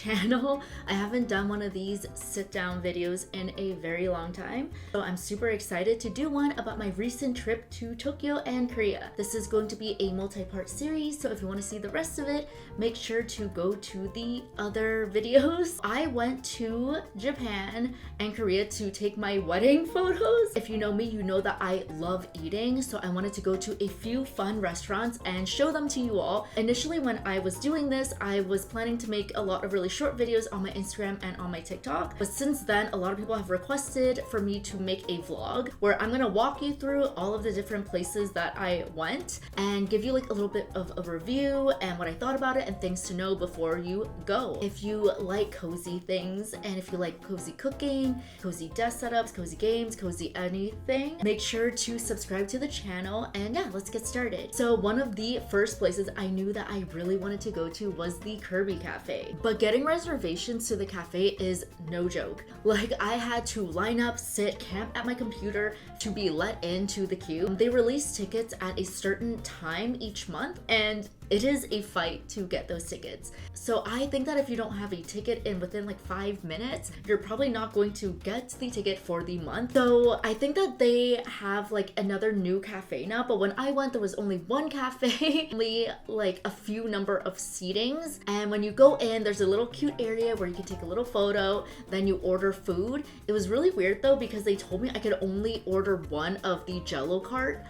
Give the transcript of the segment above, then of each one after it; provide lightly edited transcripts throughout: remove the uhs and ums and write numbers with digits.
channel. I haven't done one of these sit down videos in a very long time, so I'm super excited to do one about my recent trip to Tokyo and Korea. This is going to be a multi-part series, so if you want to see the rest of it, make sure to go to the other videos. I went to Japan and Korea to take my wedding photos. If you know me, you know that I love eating, so I wanted to go to a few fun restaurants and show them to you all. Initially, when I was doing this, I was planning to make a lot of really short videos on my Instagram and on my TikTok, but since then a lot of people have requested for me to make a vlog where I'm gonna walk you through all of the different places that I went and give you like a little bit of a review and what I thought about it and things to know before you go. If you like cozy things and if you like cozy cooking, cozy desk setups, cozy games, cozy anything, make sure to subscribe to the channel. And yeah, let's get started. So one of the first places I knew that I really wanted to go to was the Kirby Cafe, but getting reservations to the cafe is no joke. Like, I had to line up, sit, camp at my computer to be let into the queue. They release tickets at a certain time each month, and it is a fight to get those tickets. So I think that if you don't have a ticket within like 5 minutes, you're probably not going to get the ticket for the month. So I think that they have like another new cafe now, but when I went, there was only one cafe, only like a few number of seatings. And when you go in, there's a little cute area where you can take a little photo, then you order food. It was really weird though, because they told me I could only order one of the Jello cart.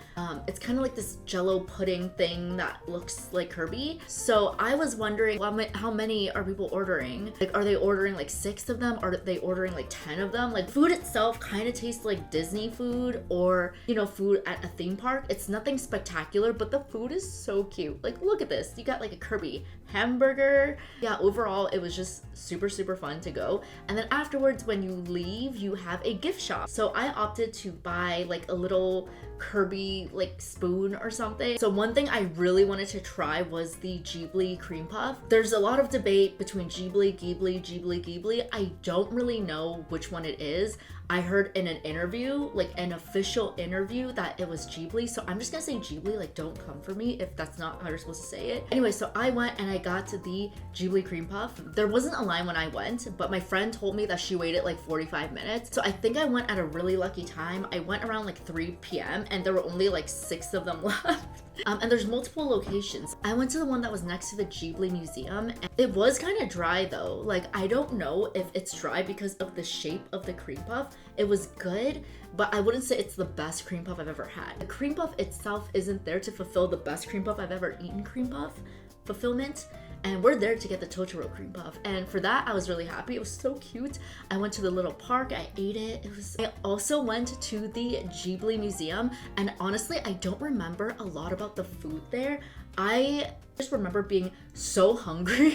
It's kind of like this Jello pudding thing that looks like Kirby. So I was wondering, how many are people ordering? Like, are they ordering like 6 of them? Are they ordering like 10 of them? Like, food itself kind of tastes like Disney food or, you know, food at a theme park. It's nothing spectacular, but the food is so cute. Like, look at this. You got like a Kirby hamburger. Yeah, overall, it was just super, super fun to go. And then afterwards, when you leave, you have a gift shop. So I opted to buy like a little Kirby like spoon or something. So one thing I really wanted to try was the Ghibli Creampuff. There's a lot of debate between Ghibli. I don't really know which one it is. I heard in an interview, like an official interview, that it was Ghibli. So I'm just gonna say Ghibli, like don't come for me if that's not how you're supposed to say it. Anyway, so I went and I got to the Ghibli Cream Puff. There wasn't a line when I went, but my friend told me that she waited like 45 minutes. So I think I went at a really lucky time. I went around like 3 p.m. and there were only like 6 of them left. And there's multiple locations. I went to the one that was next to the Ghibli Museum. And it was kind of dry though. Like, I don't know if it's dry because of the shape of the cream puff. It was good, but I wouldn't say it's the best cream puff I've ever had. The cream puff itself isn't there to fulfill the best cream puff I've ever eaten cream puff fulfillment. And we're there to get the Totoro Creampuff. And for that, I was really happy. It was so cute. I went to the little park, I ate it. I also went to the Ghibli Museum. And honestly, I don't remember a lot about the food there. I just remember being so hungry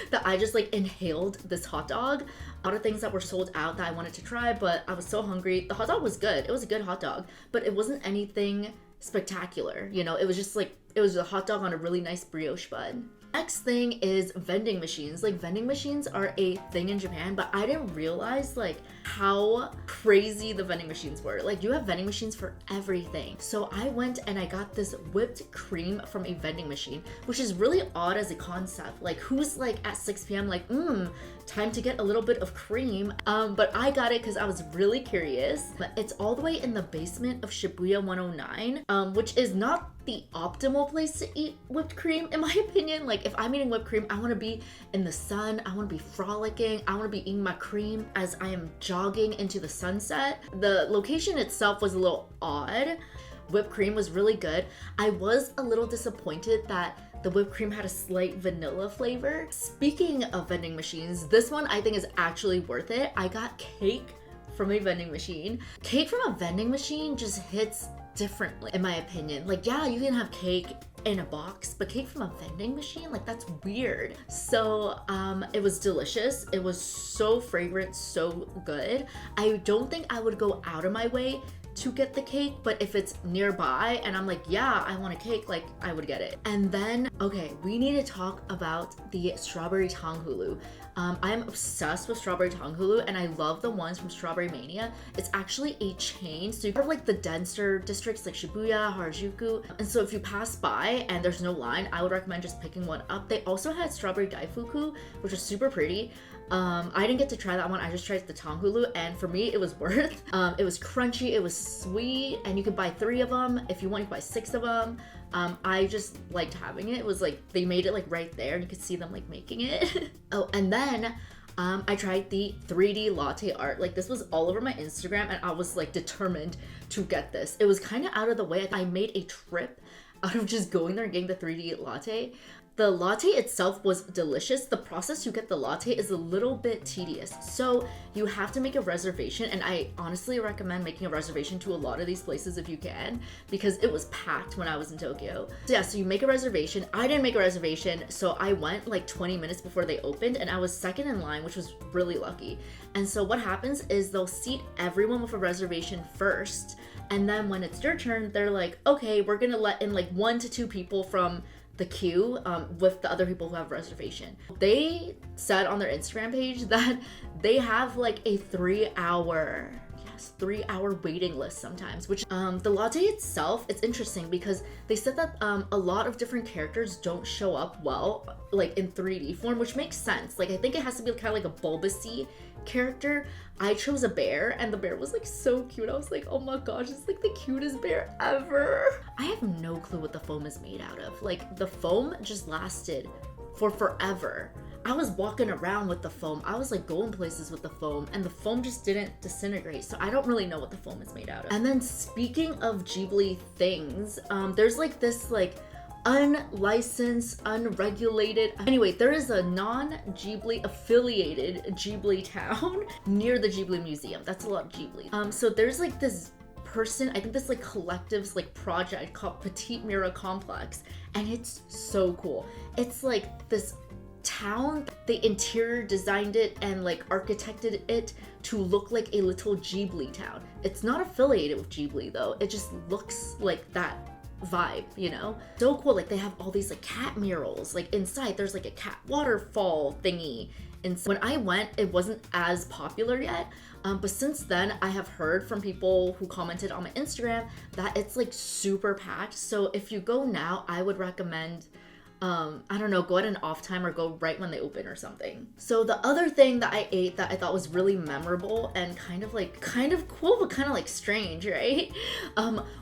that I just like inhaled this hot dog. A lot of things that were sold out that I wanted to try, but I was so hungry. The hot dog was good. It was a good hot dog, but it wasn't anything spectacular. You know, it was just like, it was a hot dog on a really nice brioche bun. Next thing is vending machines. Like, vending machines are a thing in Japan, but I didn't realize like how crazy the vending machines were. Like, you have vending machines for everything. So I went and I got this whipped cream from a vending machine, which is really odd as a concept. Like, who's like at 6 p.m. like, time to get a little bit of cream. But I got it because I was really curious. But it's all the way in the basement of Shibuya 109, which is not the optimal place to eat whipped cream in my opinion. Like, if I'm eating whipped cream, I want to be in the sun, I want to be frolicking, I want to be eating my cream as I am jogging into the sunset. The location itself was a little odd. Whipped cream was really good. I was a little disappointed that the whipped cream had a slight vanilla flavor. Speaking of vending machines, this one I think is actually worth it. I got cake from a vending machine. Cake from a vending machine just hits differently, in my opinion. Like, yeah, you can have cake in a box, but cake from a vending machine, like, that's weird. So it was delicious. It was so fragrant, so good. I don't think I would go out of my way to get the cake, but if it's nearby and I'm like, yeah, I want a cake, like I would get it. And then, okay, we need to talk about the strawberry Tanghulu. I'm obsessed with strawberry Tanghulu, and I love the ones from Strawberry Mania. It's actually a chain, so you have like the denser districts like Shibuya, Harajuku, and so if you pass by and there's no line, I would recommend just picking one up. They also had strawberry daifuku, which is super pretty. I didn't get to try that one. I just tried the Tanghulu, and for me, it was worth. It was crunchy, it was sweet, and you could buy 3 of them. If you want, you could buy 6 of them. I just liked having it. It was like, they made it like right there, and you could see them like making it. Oh, and then I tried the 3D latte art. Like, this was all over my Instagram, and I was like determined to get this. It was kind of out of the way. I made a trip out of just going there and getting the 3D latte. The latte itself was delicious. The process to get the latte is a little bit tedious. So you have to make a reservation, and I honestly recommend making a reservation to a lot of these places if you can, because it was packed when I was in Tokyo. So yeah, so you make a reservation. I didn't make a reservation, so I went like 20 minutes before they opened, and I was second in line, which was really lucky. And so what happens is they'll seat everyone with a reservation first, and then when it's your turn, they're like, okay, we're gonna let in like 1 to 2 people from the queue with the other people who have reservation. They said on their Instagram page that they have like a 3-hour waiting list sometimes, which the latte itself, it's interesting because they said that a lot of different characters don't show up well like in 3D form, which makes sense. Like, I think it has to be kind of like a bulbousy character. I chose a bear, and the bear was like so cute. I was like, oh my gosh, it's like the cutest bear ever. I have no clue what the foam is made out of. Like, the foam just lasted for forever. I was walking around with the foam. I was like going places with the foam, and the foam just didn't disintegrate. So I don't really know what the foam is made out of. And then speaking of Ghibli things, there's like this like unlicensed, unregulated. Anyway, there is a non-Ghibli affiliated Ghibli Town near the Ghibli Museum. That's a lot of Ghibli. So there's like this person, I think this like collective's like project called Petite Mira Complex, and it's so cool. It's like this town, they interior designed it and like architected it to look like a little Ghibli town. It's not affiliated with Ghibli though, it just looks like that vibe, you know? So cool. Like, they have all these like cat murals, like inside there's like a cat waterfall thingy. And when I went, it wasn't as popular yet, but since then I have heard from people who commented on my Instagram that it's like super packed. So if you go now, I would recommend I don't know, go at an off time or go right when they open or something. So the other thing that I ate that I thought was really memorable and kind of cool but kind of like strange, right?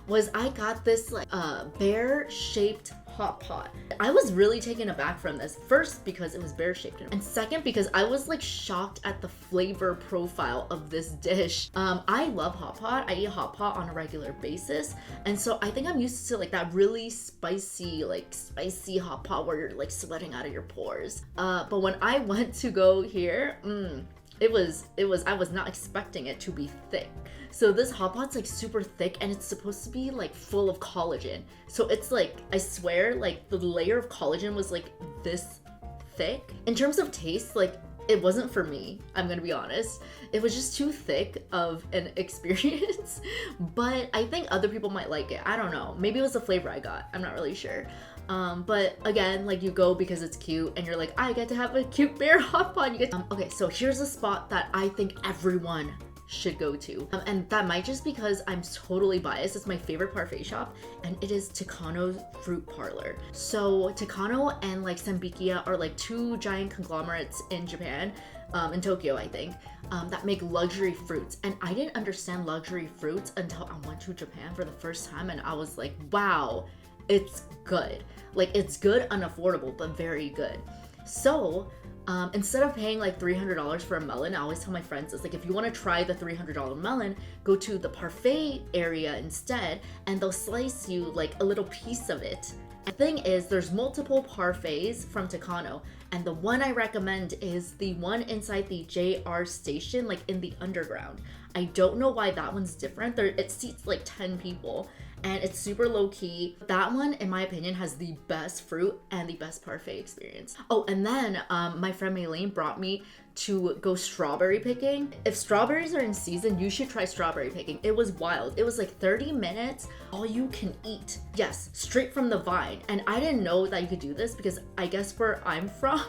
Was I got this like bear shaped hot pot. I was really taken aback from this. First, because it was bear shaped, and second, because I was like shocked at the flavor profile of this dish. I love hot pot. I eat hot pot on a regular basis, and so I think I'm used to like that really spicy hot pot where you're like sweating out of your pores. But when I went to go here, I was not expecting it to be thick. So this hot pot's like super thick, and it's supposed to be like full of collagen. So it's like, I swear, like the layer of collagen was like this thick. In terms of taste, like it wasn't for me, I'm gonna be honest. It was just too thick of an experience, but I think other people might like it. I don't know, maybe it was the flavor I got, I'm not really sure. But again, like you go because it's cute and you're like, I get to have a cute bear hot pot. You get okay, so here's a spot that I think everyone should go to, and that might just because I'm totally biased. It's my favorite Parfait shop, and it is Takano's Fruit Parlor. So Takano and like Senbikia are like 2 giant conglomerates in Japan, in Tokyo I think, that make luxury fruits, and I didn't understand luxury fruits until I went to Japan for the first time, and I was like, wow, it's good. Like, it's good, unaffordable, but very good. So instead of paying like $300 for a melon, I always tell my friends, it's like, if you want to try the $300 melon, go to the Parfait area instead, and they'll slice you like a little piece of it. The thing is, there's multiple parfaits from Takano, and the one I recommend is the one inside the JR station, like in the underground. I don't know why that one's different. It seats like 10 people and it's super low key. That one, in my opinion, has the best fruit and the best parfait experience. Oh, and then my friend Maylene brought me to go strawberry picking. If strawberries are in season, you should try strawberry picking. It was wild. It was like 30 minutes, all you can eat. Yes, straight from the vine. And I didn't know that you could do this because I guess where I'm from,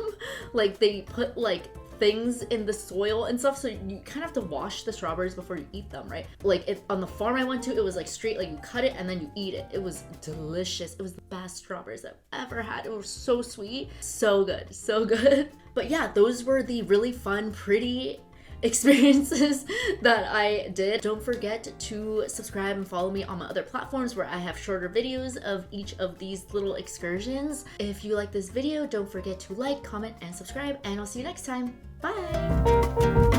like they put like things in the soil and stuff, so you kind of have to wash the strawberries before you eat them, right? Like if on the farm I went to, it was like straight, like you cut it and then you eat it. It was delicious. It was the best strawberries I've ever had. It was so sweet, so good, so good. But yeah, those were the really fun, pretty experiences that I did. Don't forget to subscribe and follow me on my other platforms where I have shorter videos of each of these little excursions. If you like this video, don't forget to like, comment, and subscribe, and I'll see you next time. Bye!